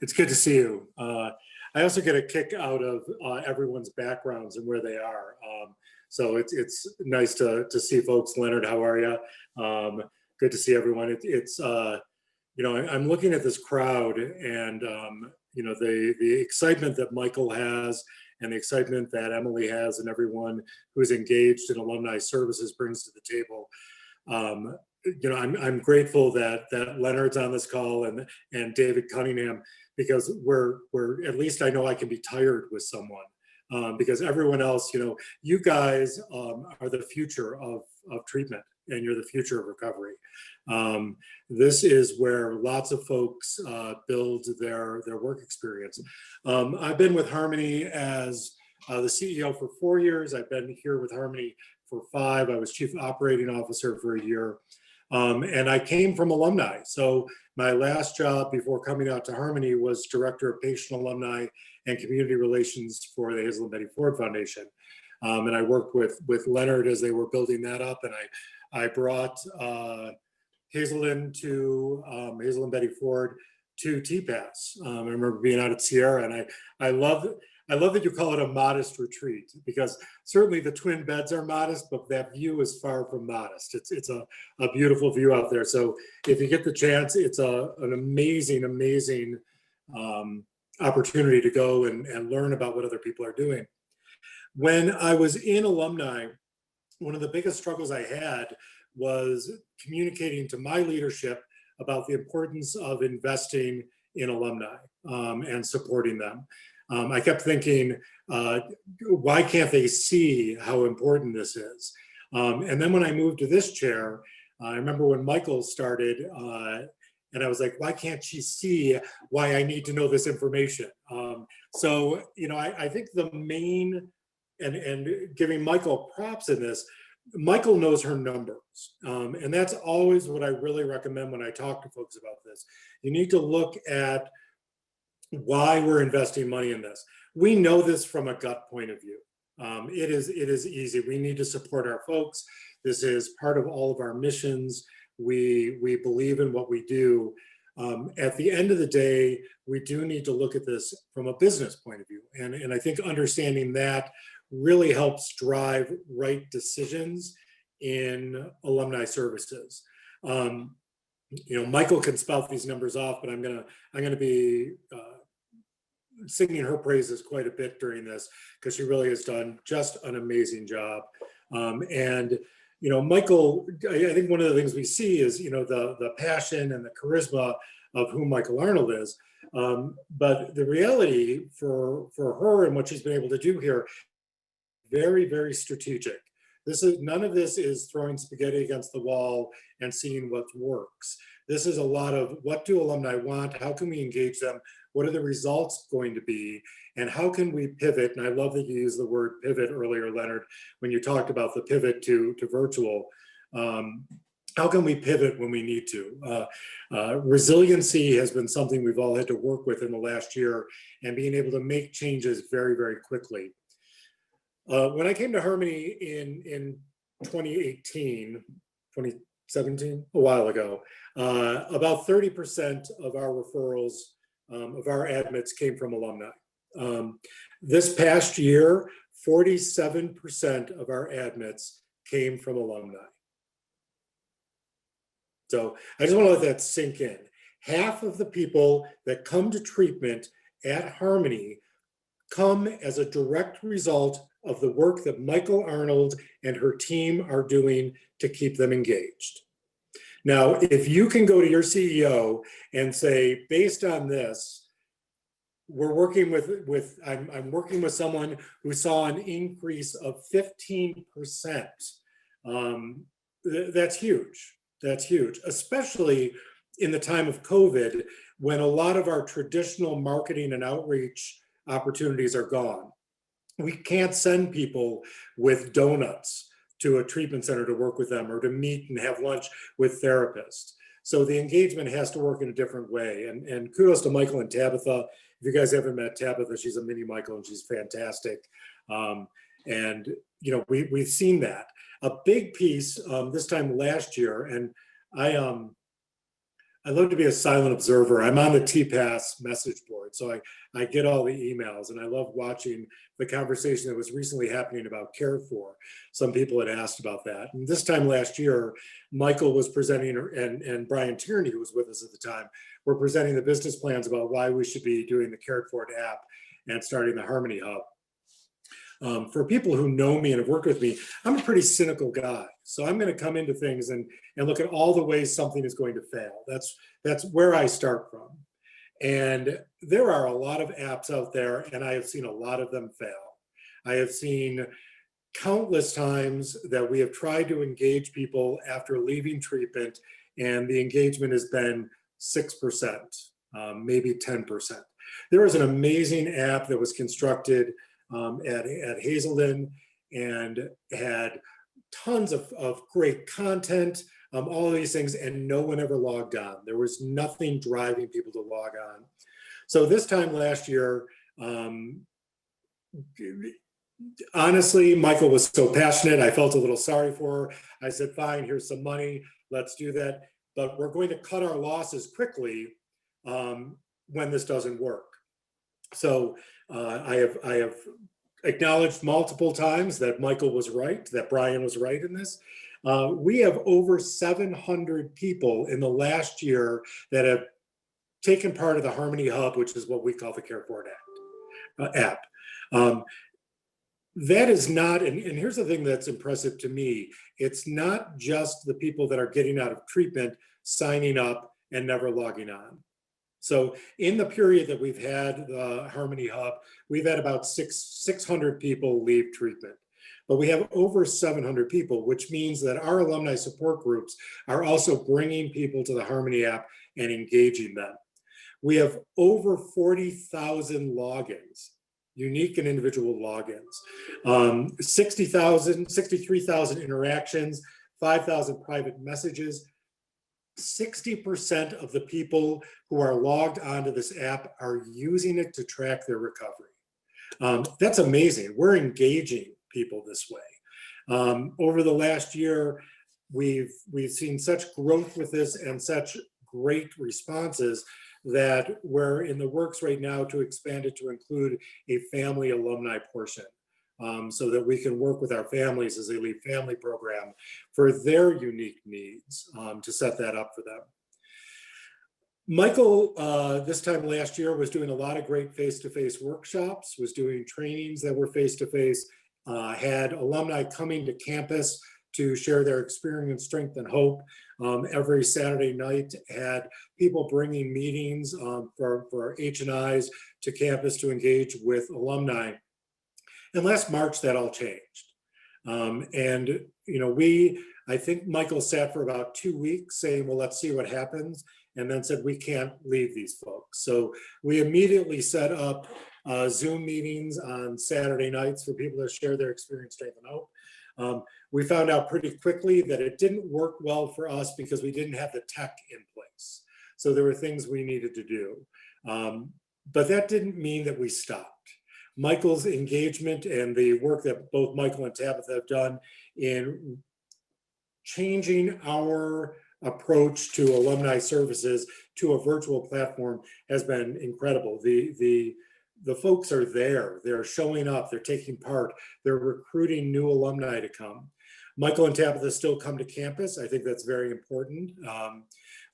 It's good to see you. I also get a kick out of everyone's backgrounds and where they are. So it's nice to see folks. Leonard, how are you? Good to see everyone. I'm looking at this crowd and the excitement that Michael has and the excitement that Emily has and everyone who's engaged in alumni services brings to the table. I'm grateful that Leonard's on this call and David Cunningham, because we're at least I know I can be tired with someone because everyone else, you guys are the future of treatment and you're the future of recovery. This is where lots of folks build their work experience. I've been with Harmony as the CEO for 4 years. I've been here with Harmony for 5. I was Chief Operating Officer for a year. And I came from alumni. So my last job before coming out to Harmony was Director of Patient Alumni and Community Relations for the Hazel and Betty Ford Foundation. And I worked with Leonard as they were building that up. And I brought Hazel and Betty Ford to TPAS. I remember being out at Sierra, and I love that you call it a modest retreat, because certainly the twin beds are modest, but that view is far from modest. It's a beautiful view out there. So if you get the chance, it's an amazing opportunity to go and learn about what other people are doing. When I was in alumni, one of the biggest struggles I had was communicating to my leadership about the importance of investing in alumni and supporting them. I kept thinking, why can't they see how important this is? And then when I moved to this chair, I remember when Michael started, and I was like, why can't she see why I need to know this information? I think the main, and giving Michael props in this, Michael knows her numbers. And that's always what I really recommend when I talk to folks about this. You need to look at why we're investing money in this. We know this from a gut point of view. It is easy. We need to support our folks. This is part of all of our missions. We believe in what we do. At the end of the day, we do need to look at this from a business point of view. And I think understanding that really helps drive right decisions in alumni services. Michael can spout these numbers off, but I'm gonna be singing her praises quite a bit during this, because she really has done just an amazing job. Michael, I think one of the things we see is the passion and the charisma of who Michael Arnold is. But the reality for her and what she's been able to do here, very, very strategic. None of this is throwing spaghetti against the wall and seeing what works. This is a lot of, what do alumni want? How can we engage them? What are the results going to be? And how can we pivot? And I love that you used the word pivot earlier, Leonard, when you talked about the pivot to virtual. How can we pivot when we need to? Resiliency has been something we've all had to work with in the last year, and being able to make changes very, very quickly. When I came to Harmony in 2018, 2017, a while ago, about 30% of our referrals, of our admits came from alumni. This past year, 47% of our admits came from alumni. So I just want to let that sink in. Half of the people that come to treatment at Harmony come as a direct result of the work that Michael Arnold and her team are doing to keep them engaged. Now, if you can go to your CEO and say, based on this, we're working I'm working with someone who saw an increase of 15%. That's huge. That's huge, especially in the time of COVID, when a lot of our traditional marketing and outreach opportunities are gone. We can't send people with donuts to a treatment center to work with them or to meet and have lunch with therapists. So the engagement has to work in a different way. And kudos to Michael and Tabitha. If you guys haven't met Tabitha, she's a mini Michael and she's fantastic. We've seen that. A big piece this time last year, and I love to be a silent observer. I'm on the TPAS message board, so I get all the emails, and I love watching the conversation that was recently happening about Care For. Some people had asked about that. And this time last year, Michael was presenting, and Brian Tierney, who was with us at the time, were presenting the business plans about why we should be doing the Care For app and starting the Harmony Hub. For people who know me and have worked with me, I'm a pretty cynical guy. So I'm going to come into things and look at all the ways something is going to fail. That's where I start from. And there are a lot of apps out there, and I have seen a lot of them fail. I have seen countless times that we have tried to engage people after leaving treatment, and the engagement has been 6%, maybe 10%. There was an amazing app that was constructed at Hazelden and had tons of great content, all of these things, and no one ever logged on. There was nothing driving people to log on. So this time last year, honestly, Michael was so passionate. I felt a little sorry for her. I said, fine, here's some money. Let's do that. But we're going to cut our losses quickly when this doesn't work. So I have acknowledged multiple times that Michael was right, that Brian was right in this. We have over 700 people in the last year that have taken part of the Harmony Hub, which is what we call the Care For app. That is not, and here's the thing that's impressive to me, it's not just the people that are getting out of treatment signing up and never logging on. So in the period that we've had the Harmony Hub, we've had about 600 people leave treatment. But we have over 700 people, which means that our alumni support groups are also bringing people to the Harmony app and engaging them. We have over 40,000 logins, unique and individual logins, 63,000 interactions, 5,000 private messages. 60% of the people who are logged onto this app are using it to track their recovery. That's amazing. We're engaging people this way. Over the last year, we've seen such growth with this and such great responses that we're in the works right now to expand it to include a family alumni portion. So that we can work with our families as they leave family program for their unique needs to set that up for them. Michael, this time last year, was doing a lot of great face-to-face workshops, was doing trainings that were face-to-face, had alumni coming to campus to share their experience, strength, and hope. Every Saturday night, had people bringing meetings for H&Is to campus to engage with alumni. And last March, that all changed. And, you know, I think Michael sat for about 2 weeks saying, well, let's see what happens. And then said, we can't leave these folks. So we immediately set up Zoom meetings on Saturday nights for people to share their experience, strength, and hope. We found out pretty quickly that it didn't work well for us because we didn't have the tech in place. So there were things we needed to do. But that didn't mean that we stopped. Michael's engagement and the work that both Michael and Tabitha have done in changing our approach to alumni services to a virtual platform has been incredible. The folks are there, they're showing up, they're taking part, they're recruiting new alumni to come. Michael and Tabitha still come to campus. I think that's very important.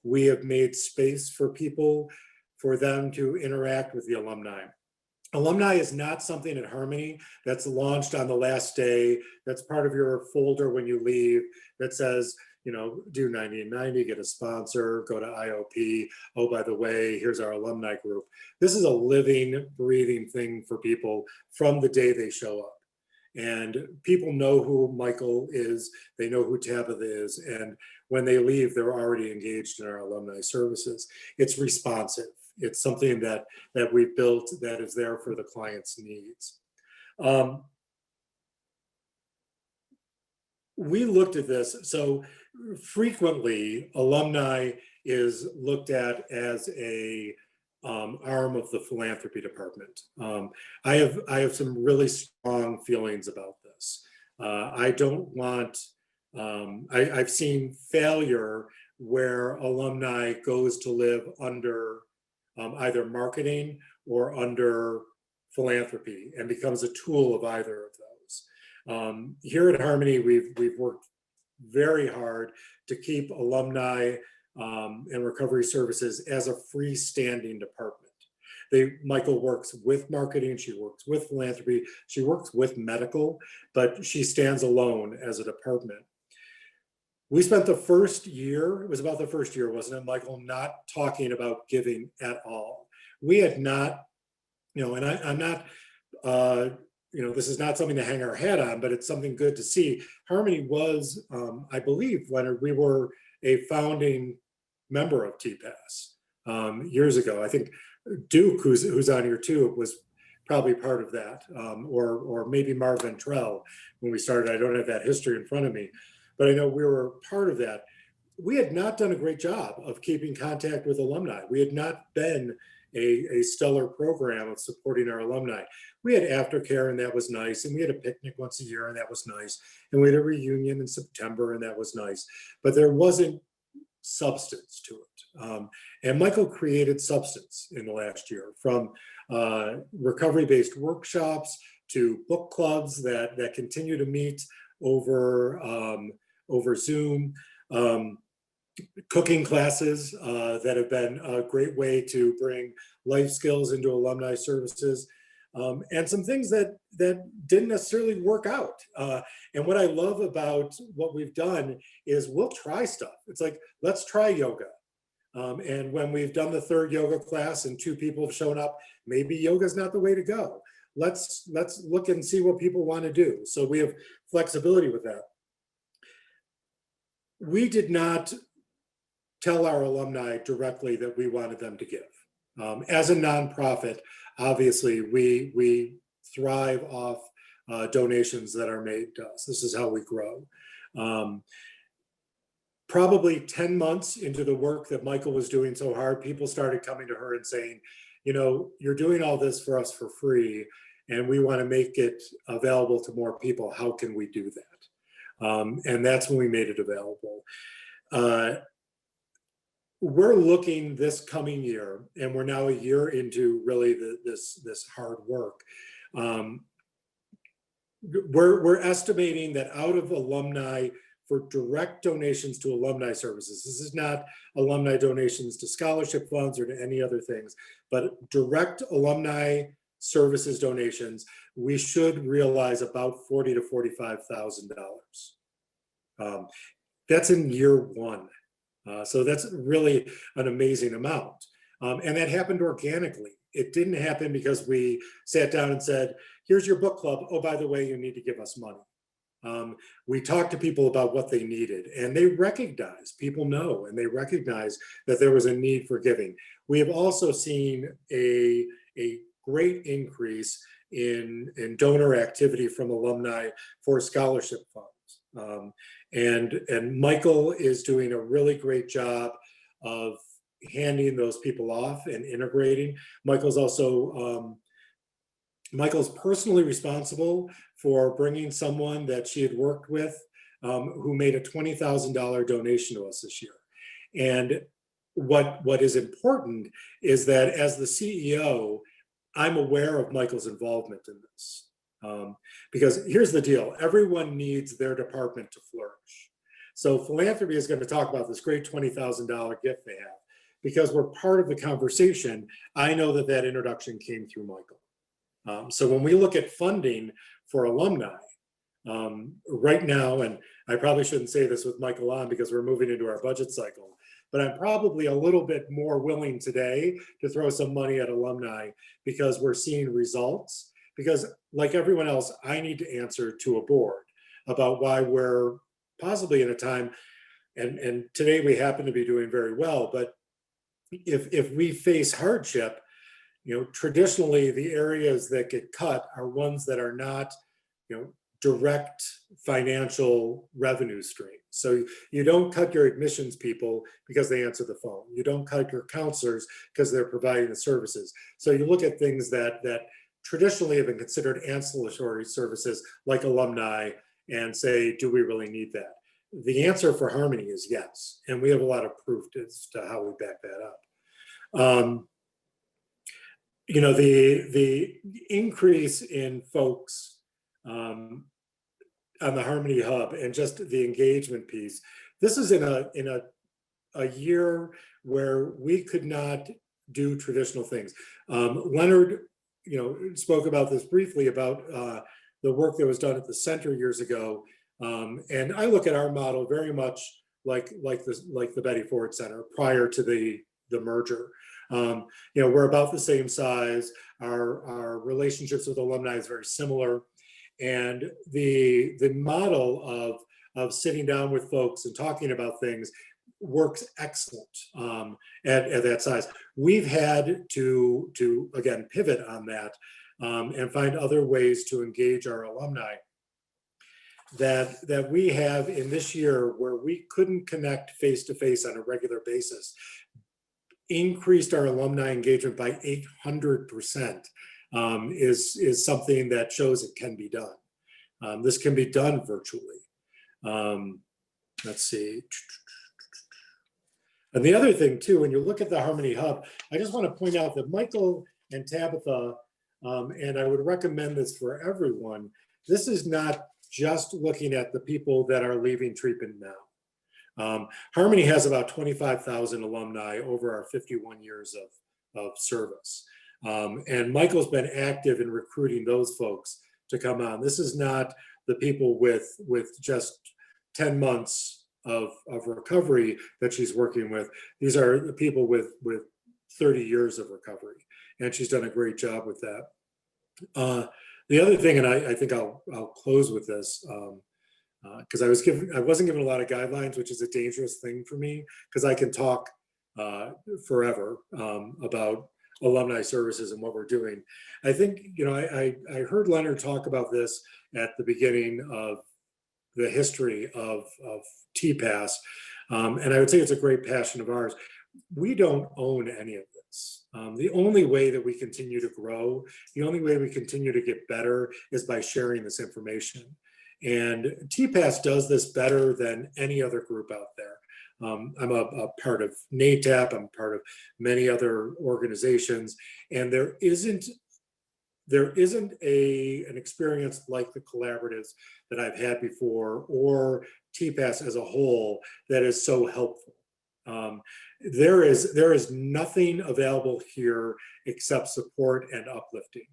We have made space for people, for them to interact with the alumni. Alumni is not something at Harmony that's launched on the last day, that's part of your folder when you leave, that says, you know, do 90 and 90, get a sponsor, go to IOP. Oh, by the way, here's our alumni group. This is a living, breathing thing for people from the day they show up. And people know who Michael is, they know who Tabitha is, and when they leave, they're already engaged in our alumni services. It's responsive. It's something that we've built that is there for the client's needs. We looked at this, so frequently alumni is looked at as a arm of the philanthropy department. I have some really strong feelings about this. I don't want, I've seen failure where alumni goes to live under either marketing or under philanthropy and becomes a tool of either of those. Here at Harmony, we've worked very hard to keep alumni and recovery services as a freestanding department. Michael works with marketing, she works with philanthropy, she works with medical, but she stands alone as a department. We spent the first year, it was about the first year, wasn't it, Michael, not talking about giving at all. We had not, and I'm not, this is not something to hang our hat on, but it's something good to see. Harmony was, I believe, Leonard, we were a founding member of TPAS years ago. I think Duke, who's on here too, was probably part of that, or maybe Marv Ventrell when we started. I don't have that history in front of me, but I know we were part of that. We had not done a great job of keeping contact with alumni. We had not been a stellar program of supporting our alumni. We had aftercare, and that was nice, and we had a picnic once a year, and that was nice, and we had a reunion in September, and that was nice, but there wasn't substance to it. And Michael created substance in the last year, from recovery-based workshops to book clubs that continue to meet over Zoom, cooking classes that have been a great way to bring life skills into alumni services, and some things that didn't necessarily work out. And what I love about what we've done is we'll try stuff. It's like, let's try yoga. And when we've done the third yoga class and 2 people have shown up, maybe yoga is not the way to go. Let's look and see what people want to do. So we have flexibility with that. We did not tell our alumni directly that we wanted them to give. As a nonprofit, obviously, we thrive off donations that are made to us. This is how we grow. Probably 10 months into the work that Michael was doing so hard, people started coming to her and saying, you're doing all this for us for free, and we want to make it available to more people. How can we do that? And that's when we made it available. We're looking this coming year, and we're now a year into really this hard work. We're estimating that out of alumni, for direct donations to alumni services, this is not alumni donations to scholarship funds or to any other things, but direct alumni services donations, we should realize about $40,000 to $45,000. That's in year 1. So that's really an amazing amount. And that happened organically. It didn't happen because we sat down and said, here's your book club. Oh, by the way, you need to give us money. We talked to people about what they needed, and they recognize, people know, and they recognize that there was a need for giving. We have also seen a great increase in donor activity from alumni for scholarship funds. And Michael is doing a really great job of handing those people off and integrating. Michael's personally responsible for bringing someone that she had worked with who made a $20,000 donation to us this year. And what is important is that as the CEO, I'm aware of Michael's involvement in this. Because here's the deal, everyone needs their department to flourish. So philanthropy is going to talk about this great $20,000 gift they have. Because we're part of the conversation, I know that introduction came through Michael. So when we look at funding for alumni, right now, and I probably shouldn't say this with Michael on because we're moving into our budget cycle, but I'm probably a little bit more willing today to throw some money at alumni because we're seeing results. Because like everyone else, I need to answer to a board about why we're possibly in a time, and today we happen to be doing very well, but if we face hardship, traditionally the areas that get cut are ones that are not, direct financial revenue stream. So you don't cut your admissions people because they answer the phone. You don't cut your counselors because they're providing the services. So you look at things that traditionally have been considered ancillary services like alumni and say, do we really need that? the answer for Harmony is yes, and we have a lot of proof as to how we back that up. The increase in folks on the Harmony Hub and just the engagement piece. This is in a year where we could not do traditional things. Leonard, spoke about this briefly about the work that was done at the center years ago. And I look at our model very much like the Betty Ford Center prior to the merger. We're about the same size. Our relationships with alumni is very similar, and the model of sitting down with folks and talking about things works excellent at that size. We've had to again pivot on that and find other ways to engage our alumni that we have in this year where we couldn't connect face to face on a regular basis. Increased our alumni engagement by 800% is something that shows it can be done. This can be done virtually. Let's see. And the other thing too, when you look at the Harmony Hub, I just want to point out that Michael and Tabitha, and I would recommend this for everyone, this is not just looking at the people that are leaving treatment now. Harmony has about 25,000 alumni over our 51 years of service. And Michael's been active in recruiting those folks to come on. This is not the people with just 10 months of recovery that she's working with. These are the people with 30 years of recovery. And she's done a great job with that. The other thing, and I think I'll close with this, because I wasn't given a lot of guidelines, which is a dangerous thing for me, because I can talk forever about alumni services and what we're doing. I think, I heard Leonard talk about this at the beginning of the history of TPAS, and I would say it's a great passion of ours. We don't own any of this. The only way that we continue to grow, the only way we continue to get better is by sharing this information. And TPAS does this better than any other group out there. I'm a part of NATAP, I'm part of many other organizations, and there isn't an experience like the collaboratives that I've had before, or TPAS as a whole, that is so helpful. There is nothing available here except support and uplifting.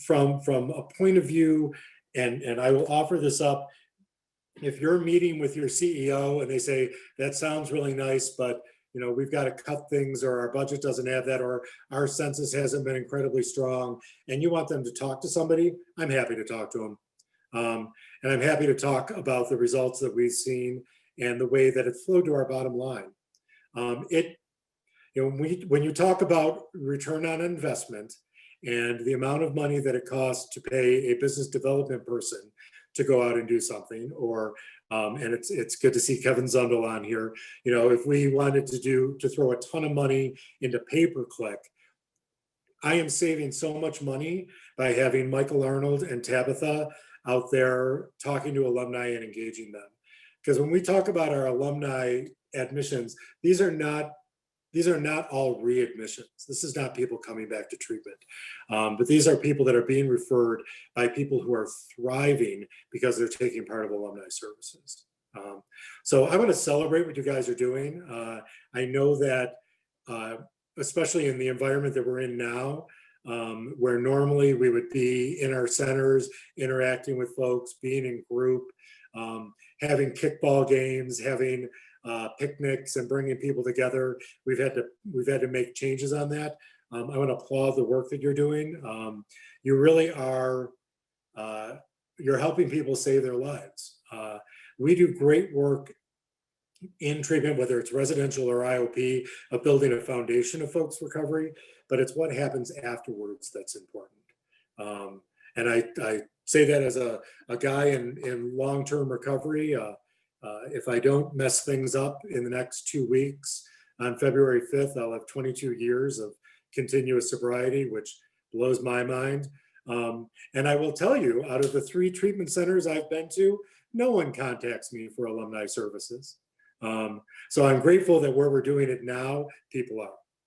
From a point of view, and I will offer this up, if you're meeting with your CEO and they say, that sounds really nice, but we've got to cut things, or our budget doesn't have that, or our census hasn't been incredibly strong, and you want them to talk to somebody, I'm happy to talk to them. And I'm happy to talk about the results that we've seen and the way that it flowed to our bottom line. When you talk about return on investment and the amount of money that it costs to pay a business development person to go out and do something, or and it's good to see Kevin Zundel on here. If we wanted to throw a ton of money into pay-per-click, I am saving so much money by having Michael Arnold and Tabitha out there talking to alumni and engaging them. Because when we talk about our alumni admissions, these are not all readmissions. This is not people coming back to treatment, but these are people that are being referred by people who are thriving because they're taking part of alumni services. So I want to celebrate what you guys are doing. I know that, especially in the environment that we're in now, where normally we would be in our centers, interacting with folks, being in group, having kickball games, having picnics and bringing people together. We've had to make changes on that. I want to applaud the work that you're doing. You really are, you're helping people save their lives. We do great work in treatment, whether it's residential or IOP, of building a foundation of folks' recovery, but it's what happens afterwards that's important. And I say that as a guy in long-term recovery. If I don't mess things up in the next 2 weeks, on February 5th, I'll have 22 years of continuous sobriety, which blows my mind. And I will tell you, out of the 3 treatment centers I've been to, no one contacts me for alumni services. So I'm grateful that where we're doing it now, people are.